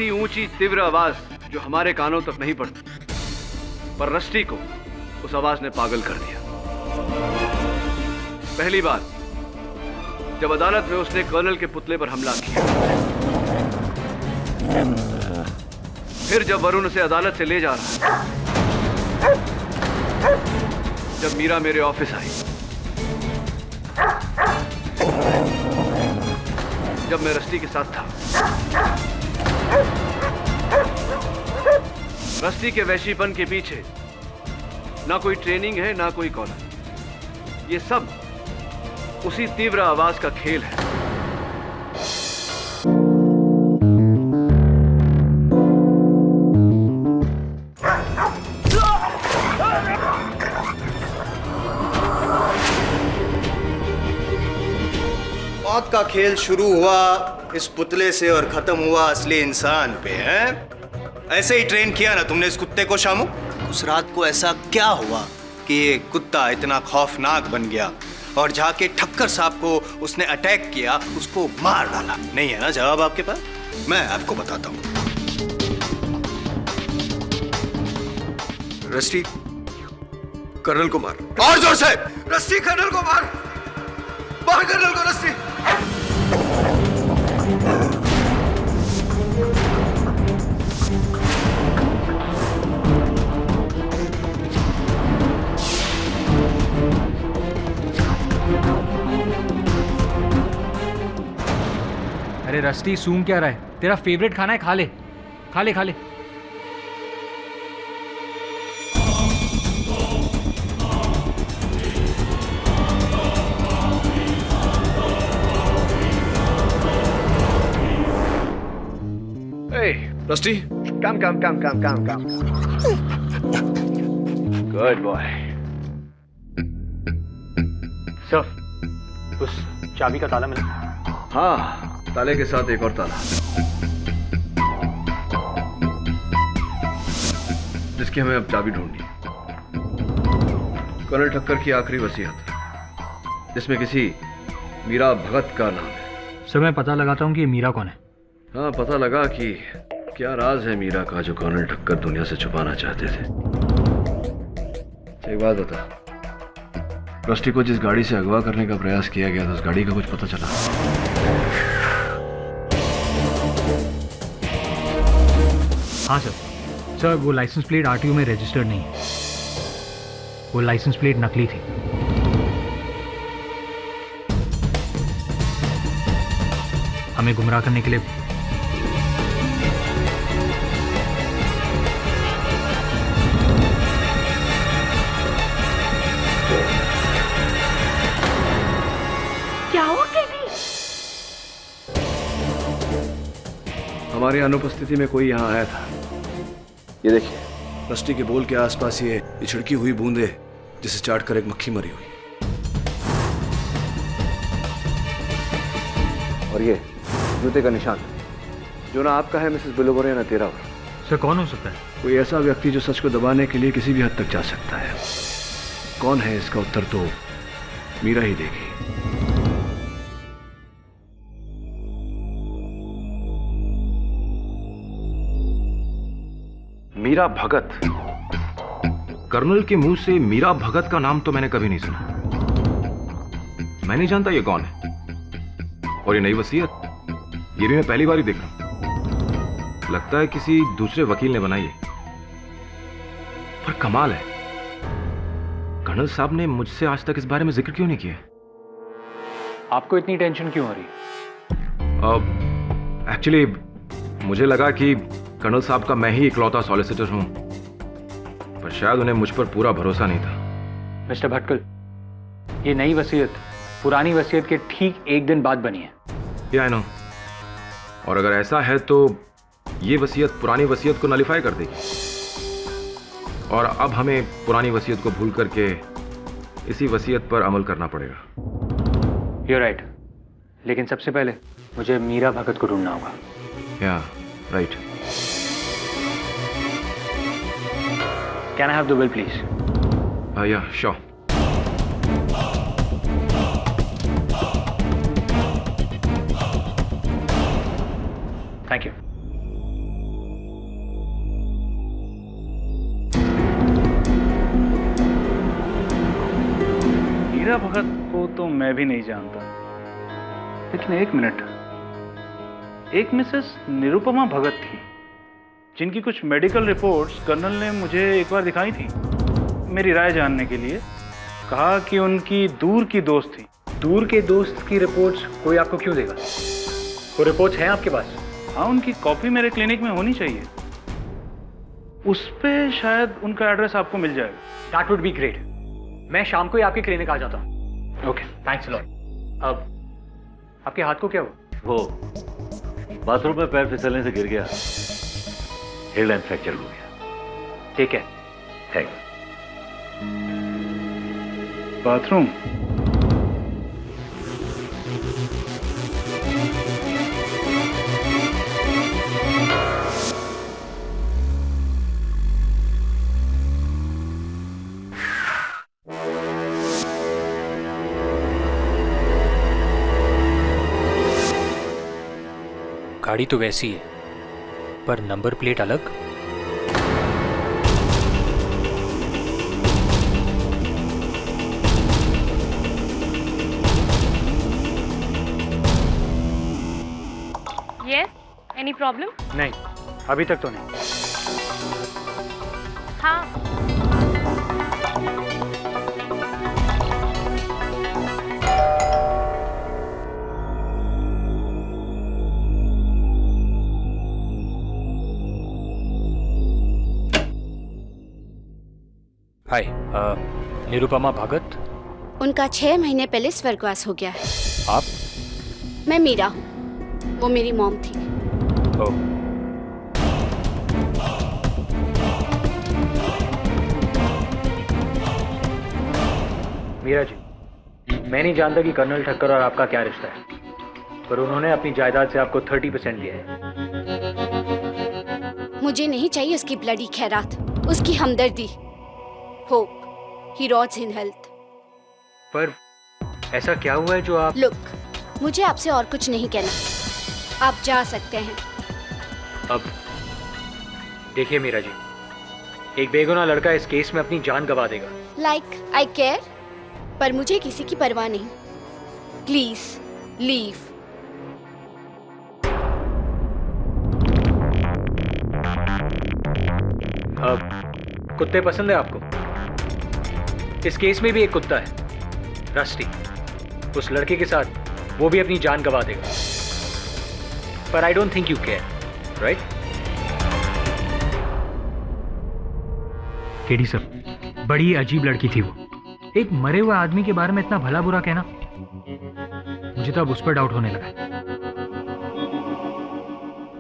ऐसी ऊंची तीव्र आवाज जो हमारे कानों तक नहीं पड़ती, पर रस्टी को उस आवाज ने पागल कर दिया। पहली बार जब अदालत में उसने कर्नल के पुतले पर हमला किया, फिर जब वरुण उसे अदालत से ले जा रहा, जब मीरा मेरे ऑफिस आई, जब मैं रस्टी के साथ था। रस्टी के वैशीपन के पीछे ना कोई ट्रेनिंग है, ना कोई कॉलर। ये सब उसी तीव्र आवाज का खेल है। मौत का खेल शुरू हुआ इस पुतले से और खत्म हुआ असली इंसान पे, हैं? ऐसे ही ट्रेन किया ना तुमने इस कुत्ते को शामू? उस रात को ऐसा क्या हुआ कि ये कुत्ता इतना खौफनाक बन गया और जाके ठक्कर साहब को उसने अटैक किया, उसको मार डाला? नहीं है ना जवाब आपके पास? मैं आपको बताता हूँ। रस्टी कर्नल को मार। और जोर से! रस्टी कर्नल को मार, मार कर्नल को रस्टी। अरे रस्टी, सूंघ क्या रहा है? तेरा फेवरेट खाना है, खा ले खा ले खा ले। Rusty, Come. Good boy. Sir, उस चाबी का ताला मिला? हाँ, ताले के साथ एक और ताला, जिसकी हमें अब चाबी ढूंढनी है। कर्नल ठक्कर की आखिरी वसीयत, जिसमें किसी मीरा भगत का नाम है। सर, मैं पता लगाता हूँ कि ये मीरा कौन है। हाँ, पता लगा कि क्या राज है मीरा का जो कर्नल ठक्कर दुनिया से छुपाना चाहते थे। एक बात बता, रस्टी को जिस गाड़ी से अगवा करने का प्रयास किया गया था, उस गाड़ी का कुछ पता चला? हाँ सर, वो लाइसेंस प्लेट आरटीओ में रजिस्टर्ड नहीं है। वो लाइसेंस प्लेट नकली थी। हमें गुमराह करने के लिए हमारी अनुपस्थिति में कोई यहाँ आया था। ये देखिए, रस्टी के बोल के आसपास ये छिड़की हुई बूंदे, जिसे चाट कर एक मक्खी मरी हुई। और ये जूते का निशान, जो ना आपका है मिसेस बिलोवर, ना तेरा हो। सर, कौन हो सकता है? कोई ऐसा व्यक्ति जो सच को दबाने के लिए किसी भी हद तक जा सकता है। कौन है, इसका उत्तर तो मीरा ही देगी। मीरा भगत? कर्नल के मुंह से मीरा भगत का नाम तो मैंने कभी नहीं सुना। मैं नहीं जानता ये कौन है। और ये नई वसीयत, ये भी मैं पहली बार ही देख रहा हूं। लगता है किसी दूसरे वकील ने बनाई है। पर कमाल है, कर्नल साहब ने मुझसे आज तक इस बारे में जिक्र क्यों नहीं किया? आपको इतनी टेंशन क्यों हो रही? एक्चुअली मुझे लगा कि कर्नल साहब का मैं ही इकलौता सॉलिसिटर हूं, पर शायद उन्हें मुझ पर पूरा भरोसा नहीं था। मिस्टर भटकल, ये नई वसीयत पुरानी वसीयत के ठीक एक दिन बाद बनी है। या आई नो। और अगर ऐसा है तो ये वसीयत पुरानी वसीयत को नलिफाई कर देगी, और अब हमें पुरानी वसीयत को भूल करके इसी वसीयत पर अमल करना पड़ेगा। You're right, लेकिन सबसे पहले मुझे मीरा भगत को ढूंढना होगा। या right. Can I have the bill, please? Yeah, sure. Thank you. Meera Bhagat को तो मैं भी नहीं जानता, लेकिन एक मिनट, एक मिसेस निरुपमा भगत थी जिनकी कुछ मेडिकल रिपोर्ट्स कर्नल ने मुझे एक बार दिखाई थी मेरी राय जानने के लिए। कहा कि उनकी दूर की दोस्त थी। दूर के दोस्त की रिपोर्ट्स कोई आपको क्यों देगा? वो रिपोर्ट्स हैं आपके पास? हाँ, उनकी कॉपी मेरे क्लिनिक में होनी चाहिए। उस पे शायद उनका एड्रेस आपको मिल जाएगा। That would be great. मैं शाम को ही आपके क्लिनिक आ जाता हूँ। Okay, thanks a lot. अब आपके हाथ को क्या हुआ? वो बाथरूम में पैर फिसलने से गिर गया, हेयरलाइन फ्रैक्चर हो गया। ठीक है, थैंक्स। बाथरूम? गाड़ी तो वैसी है, पर नंबर प्लेट अलग। Yes, any problem? नहीं, अभी तक तो नहीं। हाँ, हाय, निरुपमा भगत। उनका 6 महीने पहले स्वर्गवास हो गया है। आप? मैं मीरा हूँ, वो मेरी मॉम थी। ओह, मीरा जी, मैं नहीं जानता कि कर्नल ठक्कर और आपका क्या रिश्ता है, पर उन्होंने अपनी जायदाद से आपको 30% दिया है। मुझे नहीं चाहिए उसकी ब्लडी खैरात, उसकी हमदर्दी। Hope he rots in health. पर ऐसा क्या हुआ है जो आप... लुक, मुझे आपसे और कुछ नहीं कहना, आप जा सकते हैं। अब देखिए मीरा जी, एक बेगुनाह लड़का इस केस में अपनी जान गंवा देगा। लाइक आई केयर, पर मुझे किसी की परवाह नहीं। Please leave. अब कुत्ते पसंद है आपको? इस केस में भी एक कुत्ता है, रस्टी। उस लड़के के साथ वो भी अपनी जान गंवा देगा, पर I don't think you care, right? KD sir, बड़ी अजीब लड़की थी वो। एक मरे हुए आदमी के बारे में इतना भला बुरा कहना, मुझे तो अब उस पर डाउट होने लगा।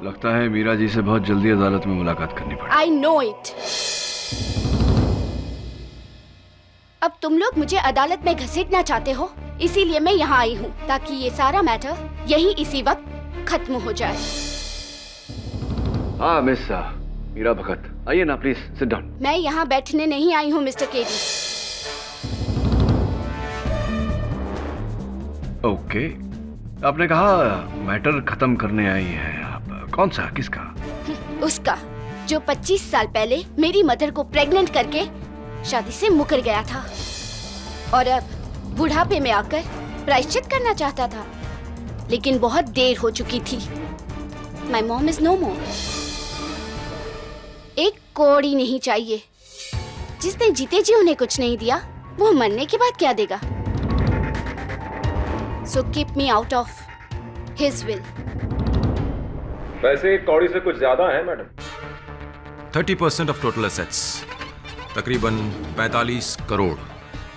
लगता है मीरा जी से बहुत जल्दी अदालत में मुलाकात करनी पड़ेगी। I know it. अब तुम लोग मुझे अदालत में घसीटना चाहते हो, इसीलिए मैं यहाँ आई हूँ, ताकि ये सारा मैटर यही इसी वक्त खत्म हो जाए। हाँ मिस मीरा भगत, आइए ना प्लीज, सिट डाउन। मैं यहाँ बैठने नहीं आई हूँ मिस्टर केडी। ओके, आपने कहा मैटर खत्म करने आई हैं आप। कौन सा, किसका? उसका, जो 25 साल पहले मेरी मदर को प्रेग्नेंट करके शादी से मुकर गया था और अब बुढ़ापे में आकर प्रायश्चित करना चाहता था, लेकिन बहुत देर हो चुकी थी। माय मॉम इज नो मोर। एक कौड़ी नहीं चाहिए। जिसने जीते जी उन्हें कुछ नहीं दिया, वो मरने के बाद क्या देगा? So keep me out of his will. वैसे कौड़ी से कुछ ज्यादा है मैडम। 30% ऑफ टोटल एसेट्स, तकरीबन 45 crore.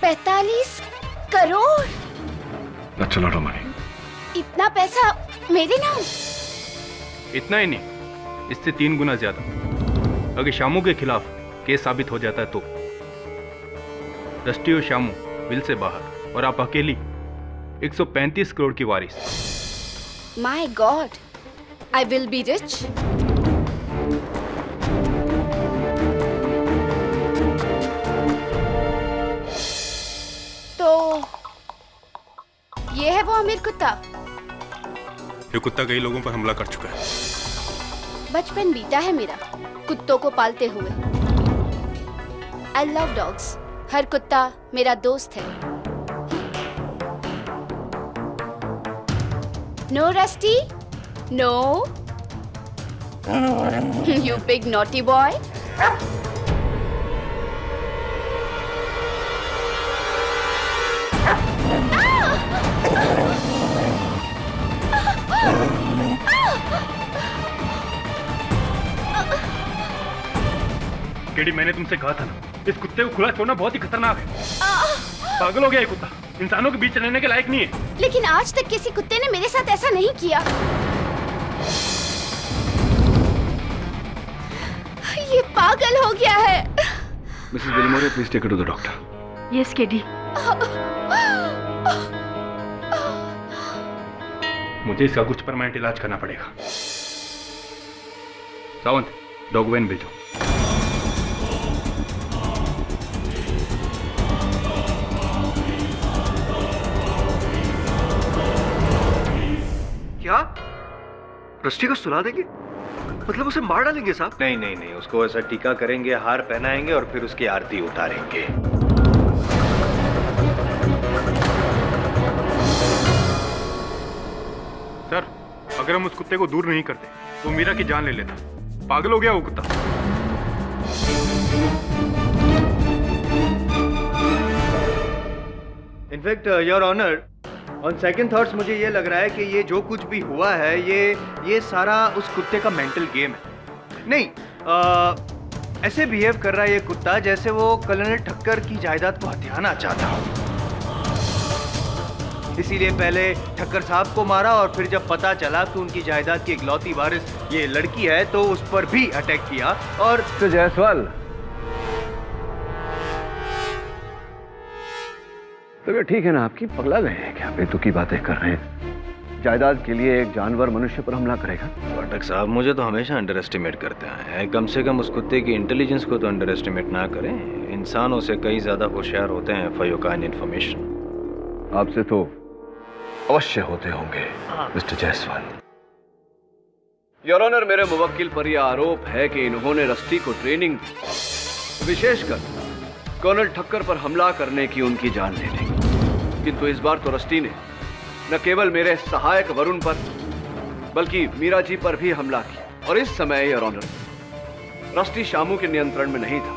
45 crore? That's a lot of money. इतना पैसा मेरे नाम? इतना ही नहीं, इससे 3 गुना ज्यादा। अगर शामू के खिलाफ केस साबित हो जाता है तो रस्टी और शामू बिल से बाहर और आप अकेली 135 करोड़ की वारिस। My God, I will be rich. तो ये है वो अमीर कुत्ता? ये कुत्ता कई लोगों पर हमला कर चुका है। बचपन बीता है मेरा कुत्तों को पालते हुए। I love dogs. हर कुत्ता मेरा दोस्त है। No, Rusty? No? You big naughty boy. KD, मैंने तुमसे कहा था ना, इस कुत्ते को खुला छोड़ना बहुत ही खतरनाक है। पागल हो गया ये कुत्ता, इंसानों के बीच रहने के लायक नहीं है। लेकिन आज तक किसी कुत्ते ने मेरे साथ ऐसा नहीं किया। ये पागल हो गया है। Mrs Bilimore, please take it to the doctor. Yes KD. मुझे इसका कुछ परमानेंट इलाज करना पड़ेगा। सावंत, डॉग वैन भेजो। क्या रस्टी को सुला देंगे? मतलब उसे मार डालेंगे साहब? नहीं नहीं नहीं, उसको ऐसा टीका करेंगे, हार पहनाएंगे और फिर उसकी आरती उतारेंगे। सर, अगर हम उस कुत्ते को दूर नहीं करते तो मीरा की जान ले लेता। पागल हो गया वो कुत्ता। In fact your honour, on second thoughts मुझे ये लग रहा है कि ये जो कुछ भी हुआ है ये सारा उस कुत्ते का मेंटल गेम है। नहीं, ऐसे बिहेव कर रहा है ये कुत्ता जैसे वो कर्नल ठक्कर की जायदाद को हथियाना चाहता हो। इसीलिए पहले ठक्कर साहब को मारा और फिर जब पता चला कि उनकी जायदाद की इकलौती वारिस ये लड़की है तो उस पर भी अटैक किया। और तो जायसवाल, तो ठीक है ना आपकी? पगला गए हैं क्या? बेतुकी बातें कर रहे हैं। जायदाद के लिए एक जानवर मनुष्य पर हमला करेगा? पाठक साहब, मुझे तो हमेशा अंडर एस्टिमेट करते हैं। कम से कम उस कुत्ते की इंटेलिजेंस को तो अंडर एस्टिमेट ना करें। इंसानों से कई ज्यादा होशियार होते हैं फॉर योर काइंड इंफॉर्मेशन। आपसे तो अवश्य होते होंगे मिस्टर जायसवाल। योर ऑनर, मेरे मुवक्किल पर यह आरोप है कि इन्होंने रस्टी को ट्रेनिंग दी, विशेषकर कर्नल ठक्कर पर हमला करने की, उनकी जान लेने की। किंतु इस बार तो रस्टी ने न केवल मेरे सहायक वरुण पर बल्कि मीरा जी पर भी हमला किया। और इस समय योर ऑनर, रस्टी शामू के नियंत्रण में नहीं था।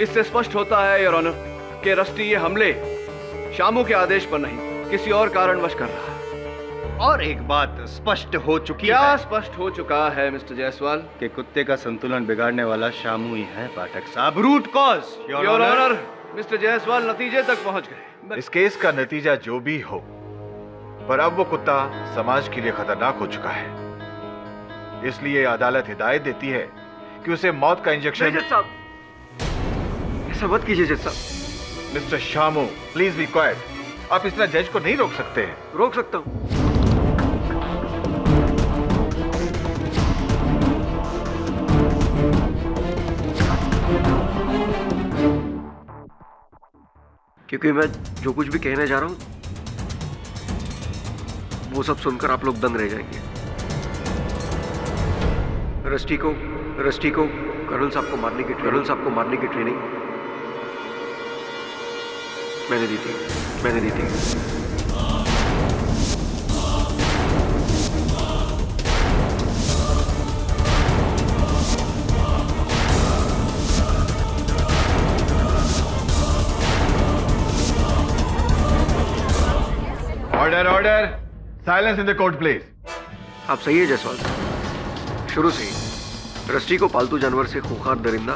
इससे स्पष्ट होता है योर ऑनर कि रस्टी ये हमले शामू के आदेश पर नहीं, किसी और कारणवश कर रहा है। और एक बात स्पष्ट हो चुकी है। क्या स्पष्ट हो चुका है मिस्टर जायसवाल? कि कुत्ते का संतुलन बिगाड़ने वाला शामू ही है Pathak sahab. Root cause your honour, mister Jaiswal नतीजे तक पहुंच गए। इस केस का नतीजा जो भी हो, पर अब वो कुत्ता समाज के लिए खतरनाक हो चुका है। इसलिए अदालत हिदायत देती है कि उसे मौत का इंजेक्शन। जज साहब, ऐसा मत कीजिए जज साहब। Mister Shamu, please be quite. आप इस तरह जज को नहीं रोक सकते हैं। रोक सकता हूं। क्योंकि मैं जो कुछ भी कहने जा रहा हूं वो सब सुनकर आप लोग दंग रह जाएंगे। रस्टी को कर्नल साहब को मारने की ट्रेनिंग मैंने दी थी। Order, silence in the court please. आप सही है जायसवाल, शुरू से ही रस्टी को पालतू जानवर से खूंखार दरिंदा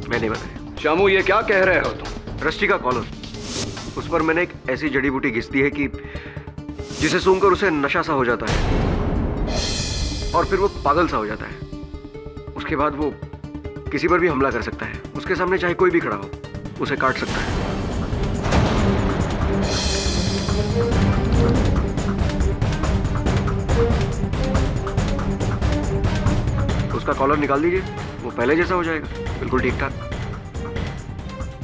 मैंने बनाया। शामू, ये क्या कह रहे हो तुम? रस्टी का कॉलर, उस पर मैंने एक ऐसी जड़ी बूटी घिस दी है कि जिसे सूंघकर उसे नशा सा हो जाता है और फिर वो पागल सा हो जाता है। उसके बाद वो किसी पर भी हमला कर सकता है। उसके सामने चाहे कोई भी खड़ा हो, उसे काट सकता है। उसका कॉलर निकाल दीजिए, वो पहले जैसा हो जाएगा, बिल्कुल ठीक ठाक।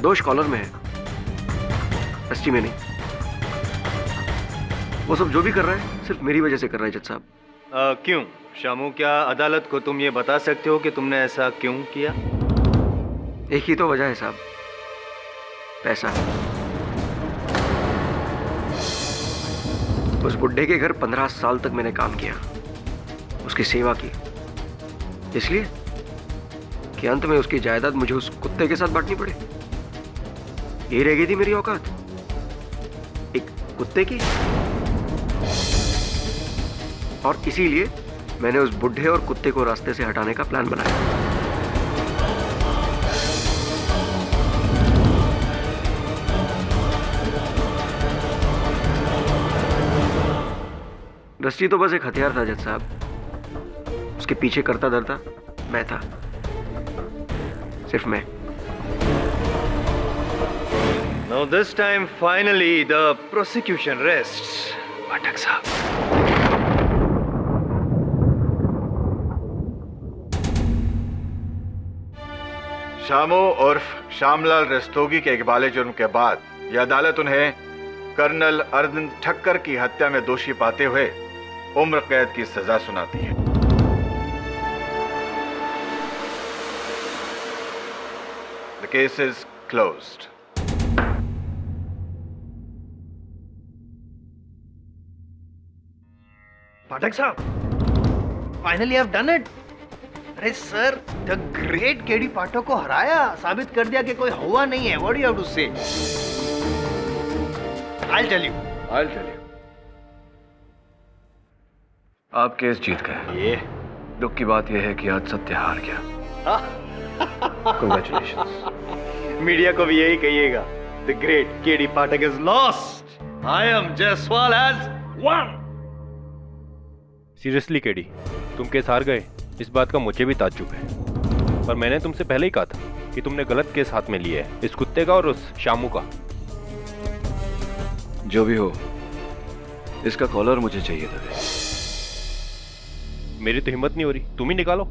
दोष कॉलर में है, रस्टी में नहीं। वो सब जो भी कर रहा है सिर्फ मेरी वजह से कर रहा है जज साहब। क्यों शामू, क्या अदालत को तुम ये बता सकते हो कि तुमने ऐसा क्यों किया? एक ही तो वजह है साहब, पैसा। उस बुड्ढे के घर 15 साल तक मैंने काम किया, उसकी सेवा की, इसलिए कि अंत में उसकी जायदाद मुझे उस कुत्ते के साथ बांटनी पड़े। यही रह गई थी मेरी औकात, एक कुत्ते की। और इसीलिए मैंने उस बुड्ढे और कुत्ते को रास्ते से हटाने का प्लान बनाया। रस्सी तो बस एक हथियार था जज साहब, उसके पीछे करता धरता मैं था, सिर्फ मैं। Now this time finally the prosecution rests. पाठक साहब, शामू उर्फ श्यामलाल रस्तोगी के इकबाले जुर्म के बाद यह अदालत उन्हें कर्नल अरविंद ठक्कर की हत्या में दोषी पाते हुए उम्र कैद की सजा सुनाती है। The case is closed. पाठक साहब, finally I have done it. अरे सर, द ग्रेट केडी पाठक को हराया, साबित कर दिया कि कोई हुआ नहीं है। What do you have to say? I'll tell you. आप केस जीत गए। ये दुख की बात यह है कि आज सत्य हार गया। Congratulations. मीडिया को भी यही कहिएगा। The great KD Pathak is lost. I am Jaiswal has won. Seriously KD, तुम केस हार गए, इस बात का मुझे भी ताज्जुब है। पर मैंने तुमसे पहले ही कहा था कि तुमने गलत केस हाथ में लिया है, इस कुत्ते का और उस शामू का। जो भी हो, इसका कॉलर मुझे चाहिए था। मेरी तो हिम्मत नहीं हो रही, तुम ही निकालो।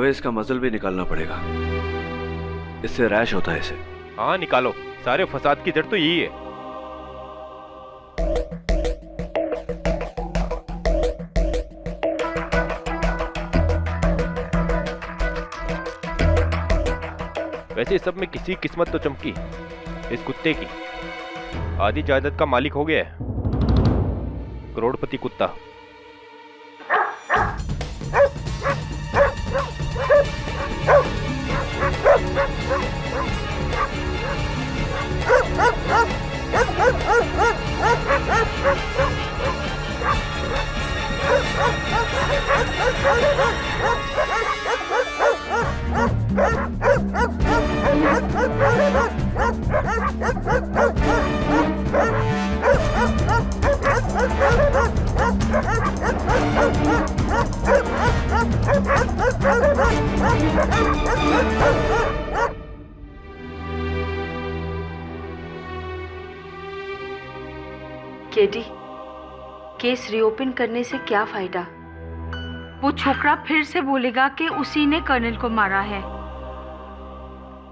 इसका मजल भी निकालना पड़ेगा, इससे रैश होता है इसे। हाँ निकालो, सारे फसाद की जड़ तो यही है। वैसे इस सब में किसी किस्मत तो चमकी, इस कुत्ते की। आधी जायदाद का मालिक हो गया है, करोड़पति कुत्ता। केडी, केस रीओपन करने से क्या फायदा? वो छोकरा फिर से बोलेगा कि उसी ने कर्नल को मारा है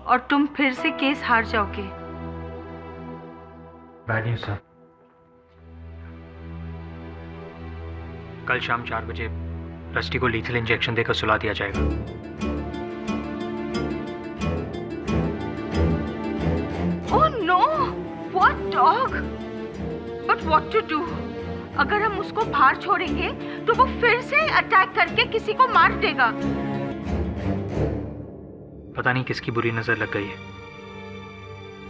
और तुम फिर से केस हार जाओगे। बैड न्यूज़ सर, कल शाम 4 बजे रस्टी को लीथल इंजेक्शन देकर सुला दिया जाएगा। Oh no, what dog? But what to do? अगर हम उसको बाहर छोड़ेंगे तो वो फिर से अटैक करके किसी को मार देगा। पता नहीं किसकी बुरी नजर लग गई है।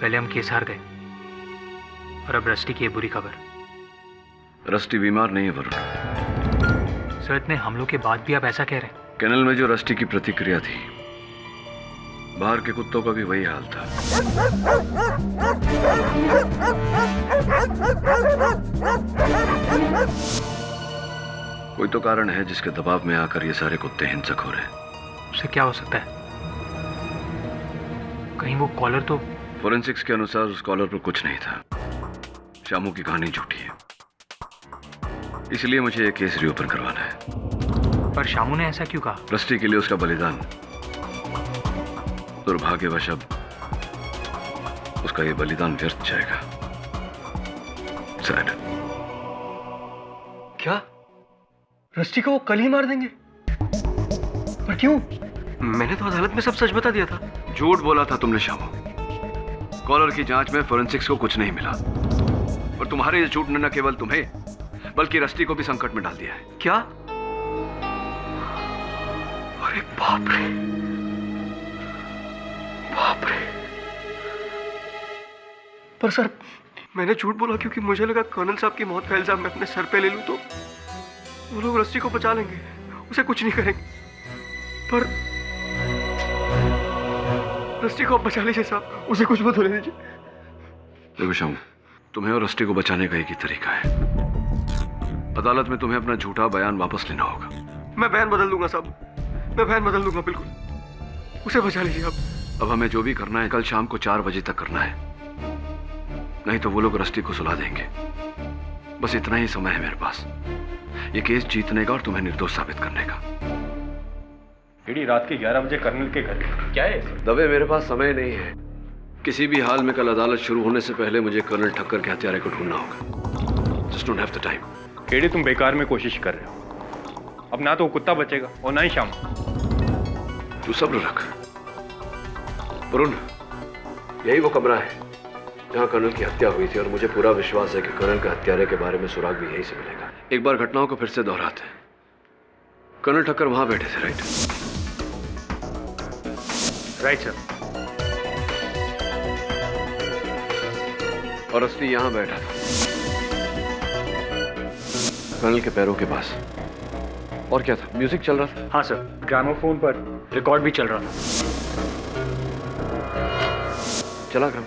पहले हम केस हार गए और अब रस्टी की ये बुरी खबर। रस्टी बीमार नहीं है वरुण। सर, इतने हमलों के बाद भी आप ऐसा कह रहे हैं? केनल में जो रस्टी की प्रतिक्रिया थी, बाहर के कुत्तों का भी वही हाल था। कोई तो कारण है जिसके दबाव में आकर ये सारे कुत्ते हिंसक हो रहे हैं। उससे क्या हो सकता है? कहीं वो कॉलर तो... फोरेंसिक्स के अनुसार उस कॉलर पर कुछ नहीं था। शामू की कहानी झूठी है। इसलिए मुझे ये केस रीओपन करवाना है। पर शामू ने ऐसा क्यों कहा? रस्टी के लिए उसका बलिदान दुर्भाग्यवश अब उसका ये बलिदान व्यर्थ जाएगा। सैड। क्या रस्टी को वो कल ही मार देंगे? पर क्यों? मैंने तो अदालत में सब सच बता दिया था। झूठ बोला था तुमने शामू। कॉलर की जांच में फोरेंसिक्स को कुछ नहीं मिला और तुम्हारे ये झूठ ने न केवल तुम्हें बल्कि रस्टी को भी संकट में डाल दिया है। क्या? अरे बाप रे, बाप रे। पर सर, मैंने झूठ बोला क्योंकि मुझे लगा कर्नल साहब की मौत का इल्जाम मैं अपने सर पे ले लूं तो वो लोग रस्टी को बचा लेंगे, उसे कुछ नहीं करेंगे। पर रस्टी को आप बचा लीजिए साहब, उसे कुछ मत होने दीजिए। देखो शामू, तुम्हें और रस्टी को बचाने का एक ही तरीका है। अदालत में तुम्हें अपना झूठा बयान वापस लेना होगा। मैं बयान बदल दूंगा साहब, मैं बयान बदल दूंगा, बिल्कुल। उसे बचा लीजिए आप। अब हमें जो भी करना है कल शाम को 4 बजे तक करना है, नहीं तो वो लोग रस्टी को सुला देंगे। बस इतना ही समय है मेरे पास, ये केस जीतने का और तुम्हें निर्दोष साबित करने का। एडी रात के 11 बजे कर्नल के घर क्या है? दबे मेरे पास समय नहीं है। किसी भी हाल में कल अदालत शुरू होने से पहले मुझे कर्नल ठक्कर के हत्यारे को ढूंढना होगा। Just don't have the time. Eddie तुम बेकार में कोशिश कर रहे हो। अब ना तो वो कुत्ता बचेगा और ना ही शाम। तू सब्र रख वरुण, यही वो कमरा है जहां कर्नल की हत्या हुई थी और मुझे पूरा विश्वास है कि कर्नल के हत्यारे के बारे में सुराग भी यहीं से मिलेगा। एक बार घटनाओं को फिर से दोहराते हैं। कर्नल ठक्कर वहां बैठे थे, राइट? Right sir. और रस्टी यहां बैठा था कर्नल के पैरों के पास। और क्या था? म्यूजिक चल रहा था? हाँ सर, ग्रामोफोन पर रिकॉर्ड भी चल रहा था। चला ग्राम।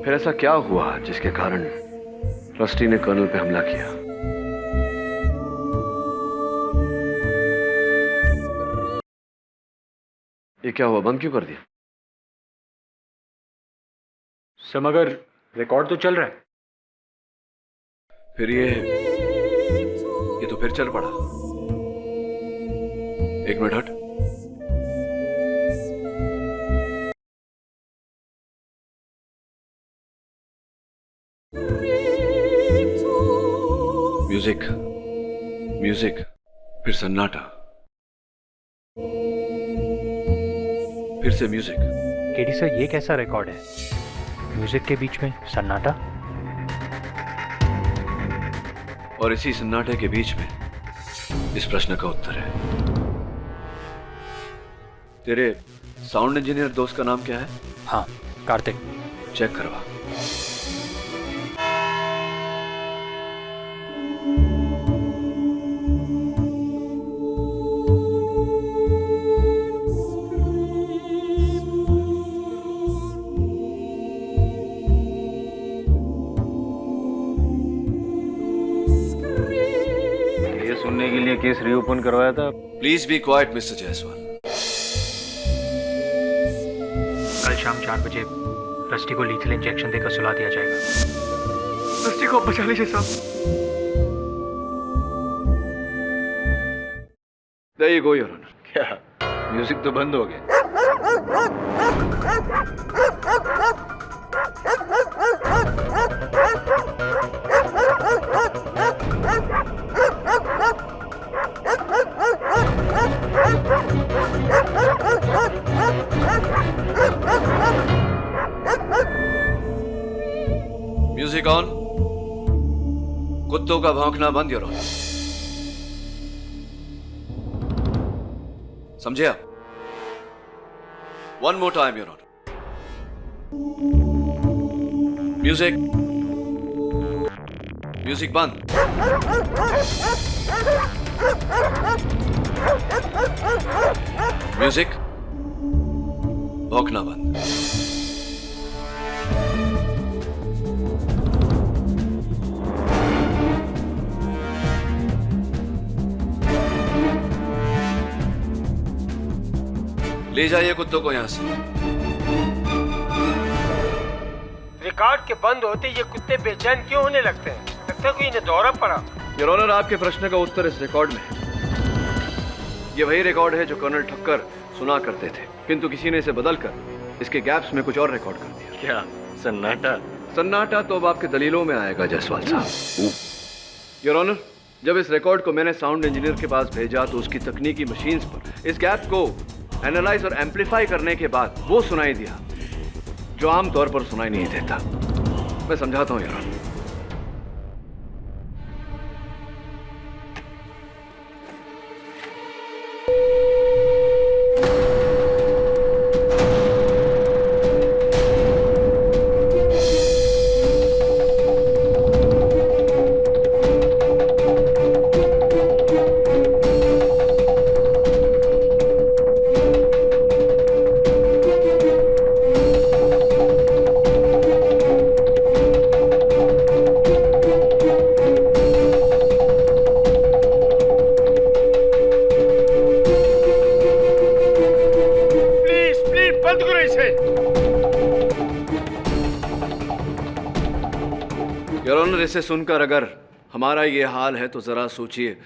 फिर ऐसा क्या हुआ जिसके कारण रस्टी ने कर्नल पे हमला किया? ये क्या हुआ? बंद क्यों कर दिया? सर मगर रिकॉर्ड तो चल रहा है। फिर ये तो फिर चल पड़ा। एक मिनट हट। म्यूजिक, म्यूजिक, फिर सन्नाटा, फिर से म्यूजिक। केडी सर, ये कैसा रिकॉर्ड है? म्यूजिक के बीच में सन्नाटा, और इसी सन्नाटे के बीच में इस प्रश्न का उत्तर है। तेरे साउंड इंजीनियर दोस्त का नाम क्या है? हाँ, कार्तिक। चेक करवा। सुनने के लिए केस रीओपन करवाया था। Please be quite mister Jaiswal. कल शाम 4 बजे रस्टी को लीथल इंजेक्शन देकर सुला दिया जाएगा। रस्टी को बचा लीजिए साहब। There you go, Your Honor. क्या म्यूजिक तो बंद हो गया? Music on. कुत्तों का भौंकना बंद, योर ऑनर। समझे आप? One more time, your honour. Music, music बंद। म्यूजिक। भौंकना बंद। ले जाइए कुत्तों को यहां से। रिकॉर्ड के बंद होते ये कुत्ते बेचैन क्यों होने लगते हैं? लगता है कोई इन्हें दौरा पड़ा। योर ऑनर, आपके प्रश्न का उत्तर इस रिकॉर्ड में है। ये वही रिकॉर्ड है जो कर्नल ठक्कर सुना करते थे, किंतु किसी ने इसे बदलकर इसके गैप्स में कुछ और रिकॉर्ड कर दिया। क्या सन्नाटा? सन्नाटा तो अब आपके दलीलों में आएगा जायसवाल साहब। योर ऑनर, जब इस रिकॉर्ड को मैंने साउंड इंजीनियर के पास भेजा तो उसकी तकनीकी मशीन्स पर इस गैप को एनालाइज और एम्पलीफाई करने के बाद वो सुनाई दिया जो आमतौर पर सुनाई नहीं देता। मैं समझाता हूं योर ऑनर। इसे सुनकर अगर हमारा ये हाल है तो जरा सोचिए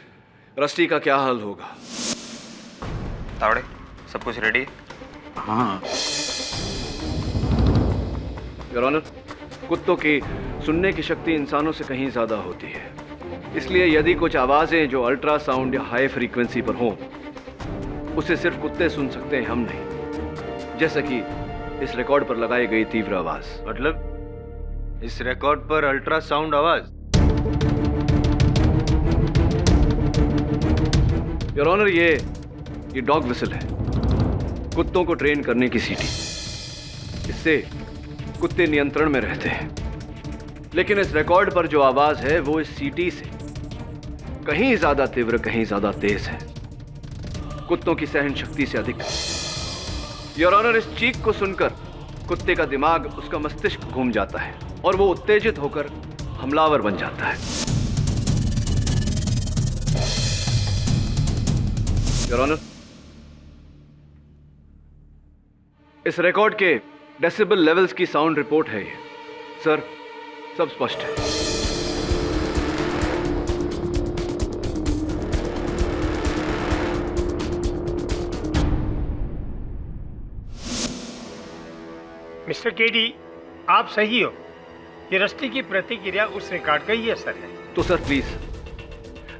रस्टी का क्या हाल होगा। तावड़े, सब कुछ रेडी? हाँ। योर ऑनर, कुत्तों की सुनने की शक्ति इंसानों से कहीं ज्यादा होती है, इसलिए यदि कुछ आवाजें जो अल्ट्रासाउंड या हाई फ्रीक्वेंसी पर हों उसे सिर्फ कुत्ते सुन सकते हैं, हम नहीं। जैसे कि इस रिकॉर्ड पर लगाई गई तीव्र आवाज। मतलब इस रिकॉर्ड पर अल्ट्रासाउंड आवाज? योर ऑनर, ये डॉग विसल है, कुत्तों को ट्रेन करने की सीटी। इससे कुत्ते नियंत्रण में रहते हैं, लेकिन इस रिकॉर्ड पर जो आवाज है वो इस सीटी से कहीं ज्यादा तीव्र, कहीं ज्यादा तेज है, कुत्तों की सहन शक्ति से अधिक। योर ऑनर, इस चीख को सुनकर कुत्ते का दिमाग, उसका मस्तिष्क घूम जाता है और वो उत्तेजित होकर हमलावर बन जाता है। योर ऑनर, इस रिकॉर्ड के डेसिबल लेवल्स की साउंड रिपोर्ट है ये। सर, सब स्पष्ट है। मिस्टर केडी, आप सही हो। ये रस्टी की प्रतिक्रिया उस रिकॉर्ड का ही असर है। तो सर प्लीज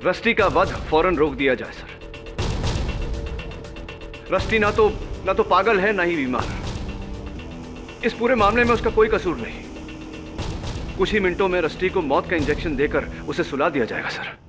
रस्टी का वध फौरन रोक दिया जाए सर। रस्टी ना तो पागल है, ना ही बीमार। इस पूरे मामले में उसका कोई कसूर नहीं। कुछ ही मिनटों में रस्टी को मौत का इंजेक्शन देकर उसे सुला दिया जाएगा सर।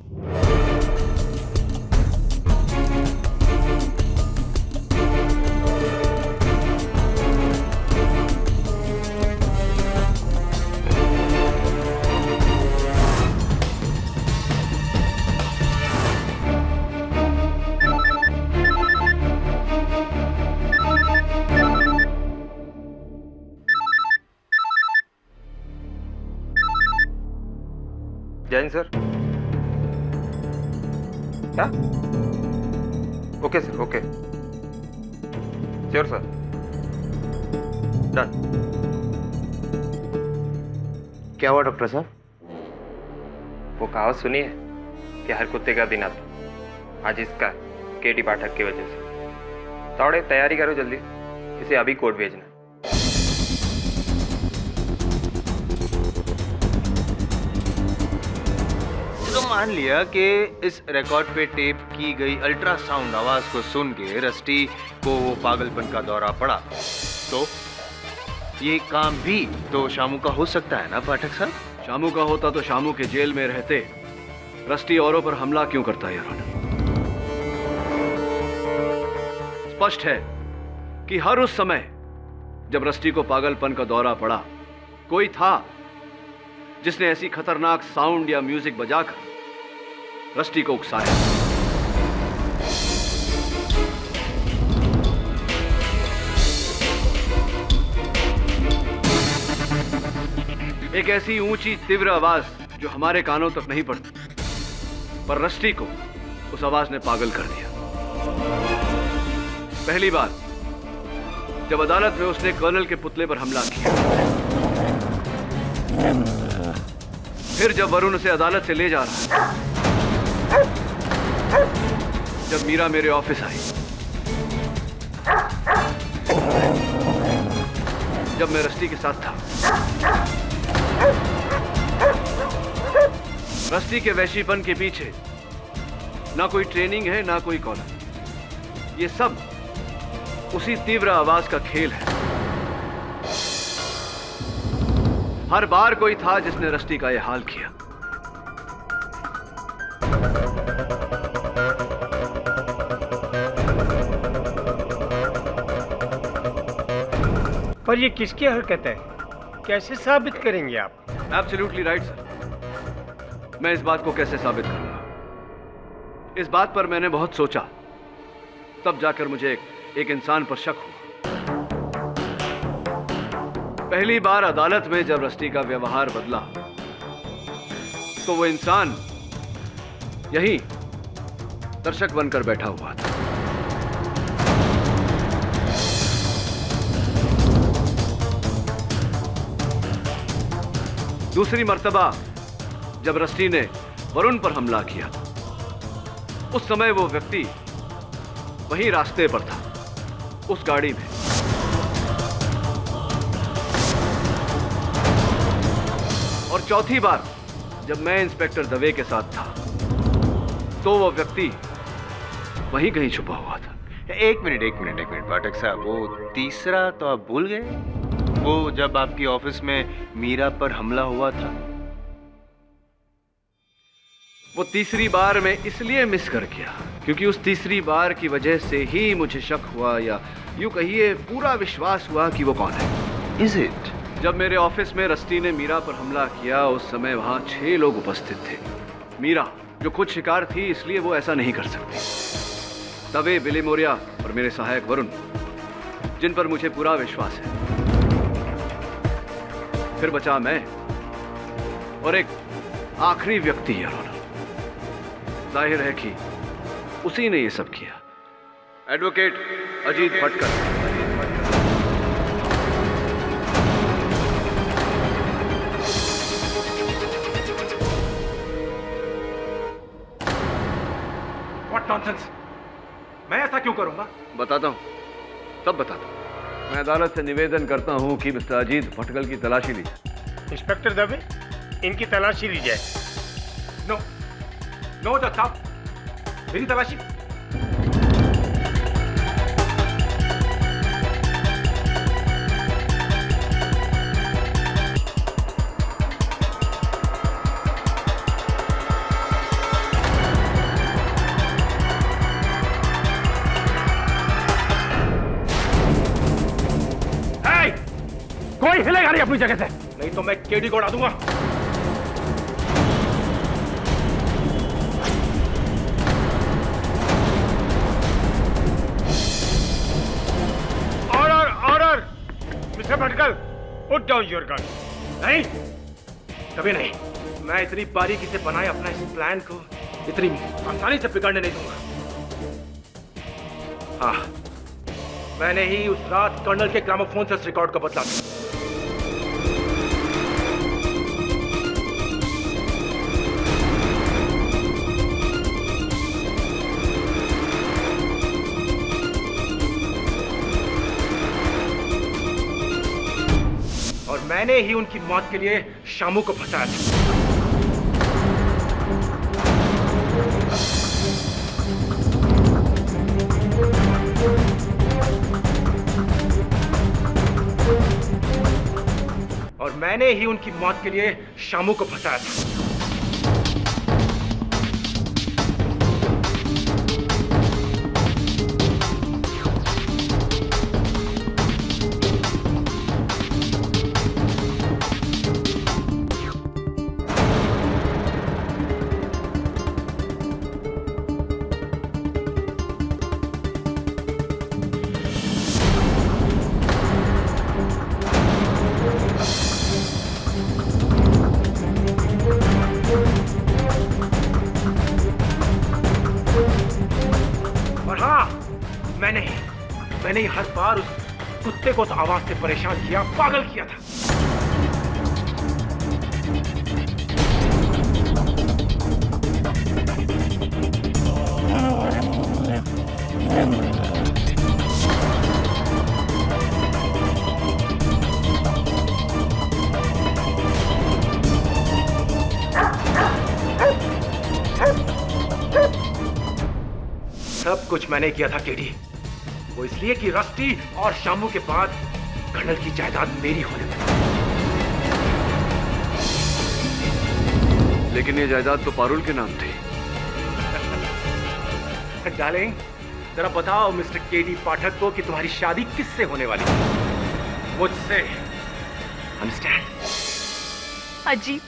जैन सर। क्या? Okay sir, okay. Sure sir, done. क्या हुआ डॉक्टर साहब? वो कहावत सुनी है कि हर कुत्ते का दिन आता, आज इसका केटी पाठक की वजह से। थोड़े तैयारी करो जल्दी, इसे अभी कोर्ट भेजना। तो मान लिया कि इस रिकॉर्ड पे टेप की गई अल्ट्रासाउंड आवाज को सुन के रस्टी को वो पागलपन का दौरा पड़ा, तो ये काम भी तो शामू का हो सकता है ना पाठक साहब? शामू का होता तो शामू के जेल में रहते रस्टी औरों पर हमला क्यों करता है? यार, स्पष्ट है कि हर उस समय जब रस्टी को पागलपन का दौरा पड़ा, कोई था जिसने ऐसी खतरनाक साउंड या म्यूजिक बजाकर रस्टी को उकसाया। एक ऐसी ऊंची तीव्र आवाज जो हमारे कानों तक नहीं पड़ती, पर रस्टी को उस आवाज ने पागल कर दिया। पहली बार जब अदालत में उसने कर्नल के पुतले पर हमला किया, फिर जब वरुण उसे अदालत से ले जा रहा था, जब मीरा मेरे ऑफिस आई, जब मैं रस्टी के साथ था, रस्टी के वैशीपन के पीछे ना कोई ट्रेनिंग है ना कोई कॉलर। ये सब उसी तीव्र आवाज का खेल है। हर बार कोई था जिसने रस्टी का यह हाल किया। पर ये किसकी हरकत है? कैसे साबित करेंगे आप? Absolutely right sir. मैं इस बात को कैसे साबित करूंगा? इस बात पर मैंने बहुत सोचा, तब जाकर मुझे एक इंसान पर शक हुआ। पहली बार अदालत में जब रस्टी का व्यवहार बदला, तो वो इंसान यहीं दर्शक बनकर बैठा हुआ था। दूसरी मर्तबा जब रस्टी ने वरुण पर हमला किया, उस समय वो व्यक्ति वहीं रास्ते पर था, उस गाड़ी में। और चौथी बार जब मैं इंस्पेक्टर दवे के साथ था, तो वो व्यक्ति वहीं कहीं छुपा हुआ था। एक मिनट पाठक साहब, वो तीसरा तो आप भूल गए? वो जब आपकी ऑफिस में मीरा पर हमला हुआ था। वो तीसरी बार मैं इसलिए मिस कर गया क्योंकि उस तीसरी बार की वजह से ही मुझे शक हुआ, या यूं कहिए पूरा विश्वास हुआ कि वो कौन है। Is it? जब मेरे ऑफिस में रस्टी ने मीरा पर हमला किया, उस समय वहां 6 लोग उपस्थित थे। मीरा जो खुद शिकार थी, इसलिए वो ऐसा नहीं कर सकती। तवे, बिली मोरिया और मेरे सहायक वरुण, जिन पर मुझे पूरा विश्वास है। फिर बचा मैं और एक आखिरी व्यक्ति है। जाहिर है कि उसी ने ये सब किया। Advocate Ajit Bhatkar. What nonsense? मैं ऐसा क्यों करूंगा? बताता हूं, सब बताता हूं। मैं अदालत से निवेदन करता हूं कि मिस्टर अजीत भटकल की तलाशी ली जाए। इंस्पेक्टर दवे, इनकी तलाशी ली जाए। नो जज साहब, मेरी तलाशी। कोई हिलेगा नहीं अपनी जगह से, नहीं तो मैं केडी को उड़ा दूंगा। Order mister Bhatkal, put down your gun. नहीं, कभी नहीं। मैं इतनी बारीकी से बनाए अपना इस प्लान को इतनी आसानी से बिगाड़ने नहीं दूंगा। हाँ, मैंने ही उस रात कर्नल के ग्रामोफोन से उस रिकॉर्ड को बदला था। और मैंने ही उनकी मौत के लिए शामू को फंसाया था। और मैंने ही उनकी मौत के लिए शामू को फंसाया था। ही हर बार उस कुत्ते को तो आवाज से परेशान किया, पागल किया था। सब कुछ मैंने किया था केडी, वो इसलिए कि रस्टी और शामू के बाद कर्नल की जायदाद मेरी होने लगी। लेकिन ये जायदाद तो पारुल के नाम थी। डार्लिंग, जरा बताओ मिस्टर केडी पाठक को कि तुम्हारी शादी किससे होने वाली है? मुझसे। अंडरस्टैंड? अजी,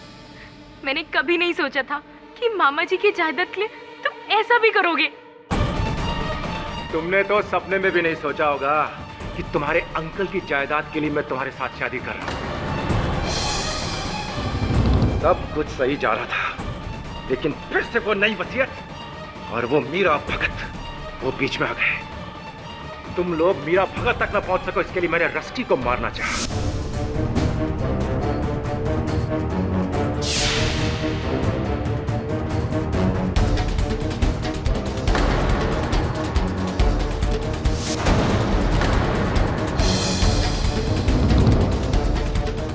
मैंने कभी नहीं सोचा था कि मामा जी की जायदाद के लिए तुम ऐसा भी करोगे। तुमने तो सपने में भी नहीं सोचा होगा कि तुम्हारे अंकल की जायदाद के लिए मैं तुम्हारे साथ शादी कर रहा हूं। सब कुछ सही जा रहा था, लेकिन फिर से वो नई वसीयत और वो मीरा भगत वो बीच में आ गए। तुम लोग मीरा भगत तक न पहुंच सको, इसके लिए मैंने रस्टी को मारना चाहा।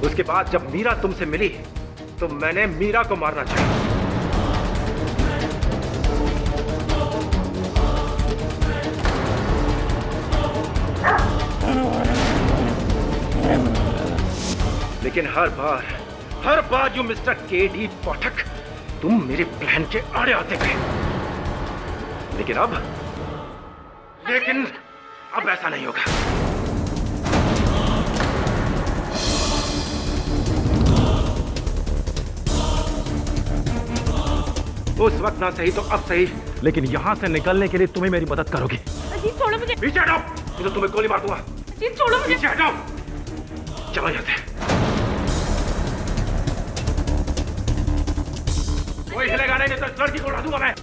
उसके बाद जब मीरा तुमसे मिली तो मैंने मीरा को मारना चाहा। लेकिन हर बार यू मिस्टर केडी पाठक, तुम मेरे प्लान के आड़े आते गए। लेकिन अब ऐसा नहीं होगा। उस वक्त ना सही तो अब सही, लेकिन यहां से निकलने के लिए तुम्हें मेरी मदद करोगी। अजीत छोड़ो मुझे। पीछे हटाओ, नहीं तो तुम्हें गोली मार दूंगा। अजीत छोड़ो मुझे। पीछे हटाओ, चलो यहाँ से। कोई हिलेगा नहीं, तो इस लड़की को उड़ा दूंगा मैं।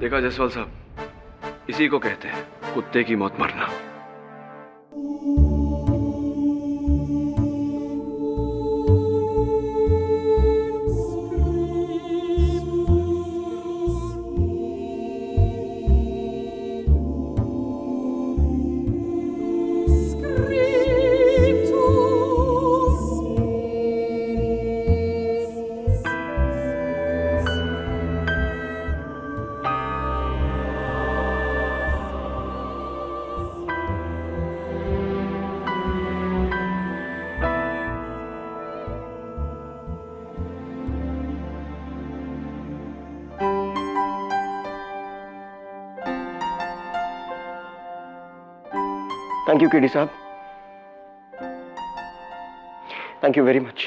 देखा जायसवाल साहब, इसी को कहते हैं कुत्ते की मौत मरना। थैंक यू केडी साहब, थैंक यू वेरी मच।